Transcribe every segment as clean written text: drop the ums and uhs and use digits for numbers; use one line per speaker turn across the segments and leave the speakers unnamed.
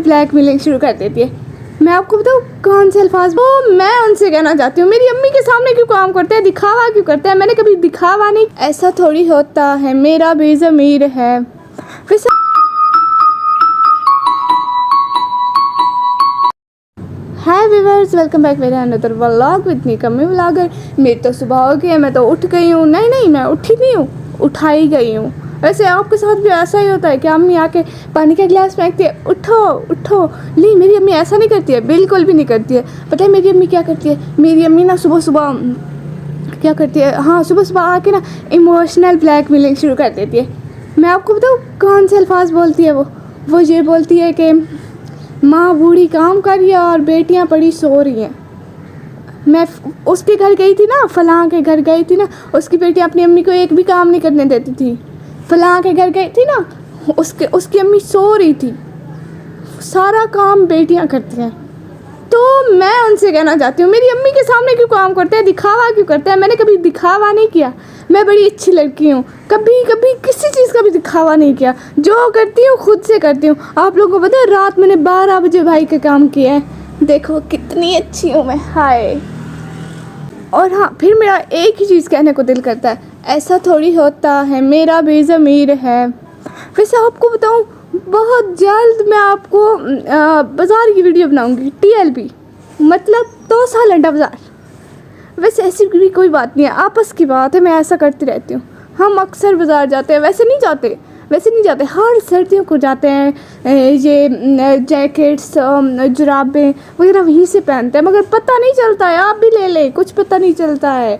Black mailing शुरू कर देती है। मैं आपको बताऊँ कौन से अल्फाज वो मैं उनसे कहना चाहती हूँ, मेरी अम्मी के सामने क्यों काम करते हैं, दिखावा क्यों करते हैं। मैंने कभी दिखावा नहीं, ऐसा थोड़ी होता है, मेरा भी ज़मीर है। वैसे हाय व्यूअर्स, वेलकम बैक मेरा अनदर व्लॉग विद मी कमी व्लॉगर। मेरी तो सुबह हो गई है, मैं तो उठ गई हूँ। नहीं मैं उठी नहीं हूँ, उठाई गई हूँ। वैसे आपके साथ भी ऐसा ही होता है कि अम्मी आके पानी का गिलास फेंकती है, उठो उठो। नहीं, मेरी अम्मी ऐसा नहीं करती है, बिल्कुल भी नहीं करती है। पता है मेरी अम्मी क्या करती है? मेरी अम्मी ना सुबह सुबह क्या करती है, हाँ सुबह सुबह आके ना इमोशनल ब्लैकमेलिंग शुरू कर देती है। मैं आपको बताऊँ कौन से अल्फाज बोलती है वो ये बोलती है कि माँ बूढ़ी काम कर रही है और बेटियाँ पड़ी सो रही हैं। मैं उसके घर गई थी ना, फलां के घर गई थी ना, उसकी बेटी अपनी अम्मी को एक भी काम नहीं करने देती थी। फलां के घर गई थी ना, उसकी अम्मी सो रही थी, सारा काम बेटियाँ करती हैं। तो मैं उनसे कहना चाहती हूँ, मेरी अम्मी के सामने क्यों काम करते हैं, दिखावा क्यों करते हैं। मैंने कभी दिखावा नहीं किया, मैं बड़ी अच्छी लड़की हूँ, कभी किसी चीज़ का भी दिखावा नहीं किया। जो करती हूँ खुद से करती हूँ। आप लोगों को पता है रात मैंने 12 बजे भाई का काम किया है, देखो कितनी अच्छी हूँ मैं, हाय। और हाँ, फिर मेरा एक ही चीज़ कहने को दिल करता है, ऐसा थोड़ी होता है, मेरा भी ज़मीर है। वैसे आपको बताऊँ, बहुत जल्द मैं आपको बाज़ार की वीडियो बनाऊंगी, TLB मतलब तोसा लंडा बाज़ार। वैसे ऐसी भी कोई बात नहीं है, आपस की बात है, मैं ऐसा करती रहती हूँ। हम अक्सर बाज़ार जाते हैं, वैसे नहीं जाते, हर सर्दियों को जाते हैं। ये जैकेट्स जुराबें वगैरह वहीं से पहनते हैं, मगर पता नहीं चलता है। आप भी ले लें, कुछ पता नहीं चलता है।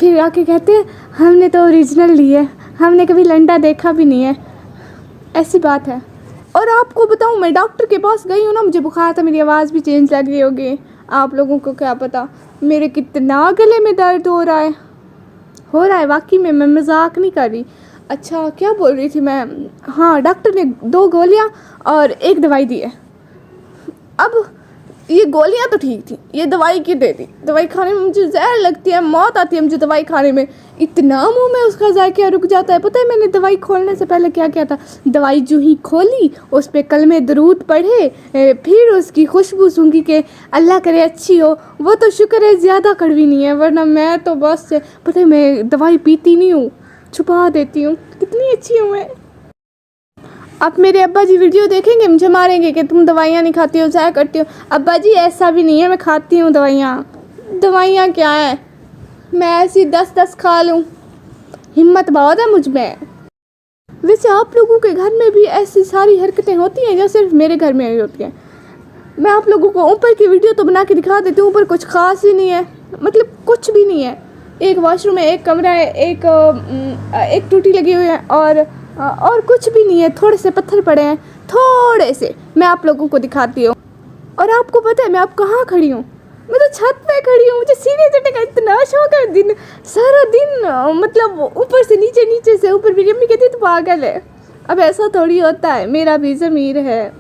फिर आके कहते हैं हमने तो ओरिजिनल ली है, हमने कभी लंडा देखा भी नहीं है। ऐसी बात है। और आपको बताऊं, मैं डॉक्टर के पास गई हूँ ना, मुझे बुखार था, मेरी आवाज़ भी चेंज लग रही होगी, आप लोगों को क्या पता। मेरे कितना गले में दर्द हो रहा है वाकई में, मैं मजाक नहीं कर रही। अच्छा क्या बोल रही थी मैं, हाँ डॉक्टर ने 2 गोलियाँ और 1 दवाई दी है। अब ये गोलियां तो ठीक थी, ये दवाई की दे दी। दवाई खाने में मुझे जहर लगती है, मौत आती है मुझे दवाई खाने में। इतना मुंह में उसका जायका रुक जाता है। पता है मैंने दवाई खोलने से पहले क्या किया था? दवाई जो ही खोली, उस पर कलमे दरूद पढ़े, फिर उसकी खुशबू सूंघी कि अल्लाह करे अच्छी हो। वो तो शुक्र है ज़्यादा कड़वी नहीं है, वरना मैं तो बस पता है मैं दवाई पीती नहीं हूँ, छुपा देती हूँ। कितनी अच्छी हूँ मैं। अब मेरे अब्बा जी वीडियो देखेंगे, मुझे मारेंगे कि तुम दवाइयाँ नहीं खाती हो, ज़ाया करती हो। अब्बा जी ऐसा भी नहीं है, मैं खाती हूँ दवाइयाँ क्या है, मैं ऐसी 10 खा लूँ, हिम्मत बहुत है मुझ में। वैसे आप लोगों के घर में भी ऐसी सारी हरकतें होती हैं या सिर्फ मेरे घर में ही होती हैं? मैं आप लोगों को ऊपर की वीडियो तो बना के दिखा देती हूँ, ऊपर कुछ ख़ास ही नहीं है, मतलब कुछ भी नहीं है। एक वॉशरूम है, एक कमरा है, एक टूटी लगी हुई है और कुछ भी नहीं है। थोड़े से पत्थर पड़े हैं, थोड़े से। मैं आप लोगों को दिखाती हूँ। और आपको पता है मैं आप कहाँ खड़ी हूँ? मैं तो छत पे खड़ी हूँ। मुझे सीढ़ी चढ़ने का इतना शौक है, सारा दिन मतलब ऊपर से नीचे, नीचे से ऊपर। मेरी अम्मी कहती तू पागल है। अब ऐसा थोड़ी होता है, मेरा भी ज़मीर है।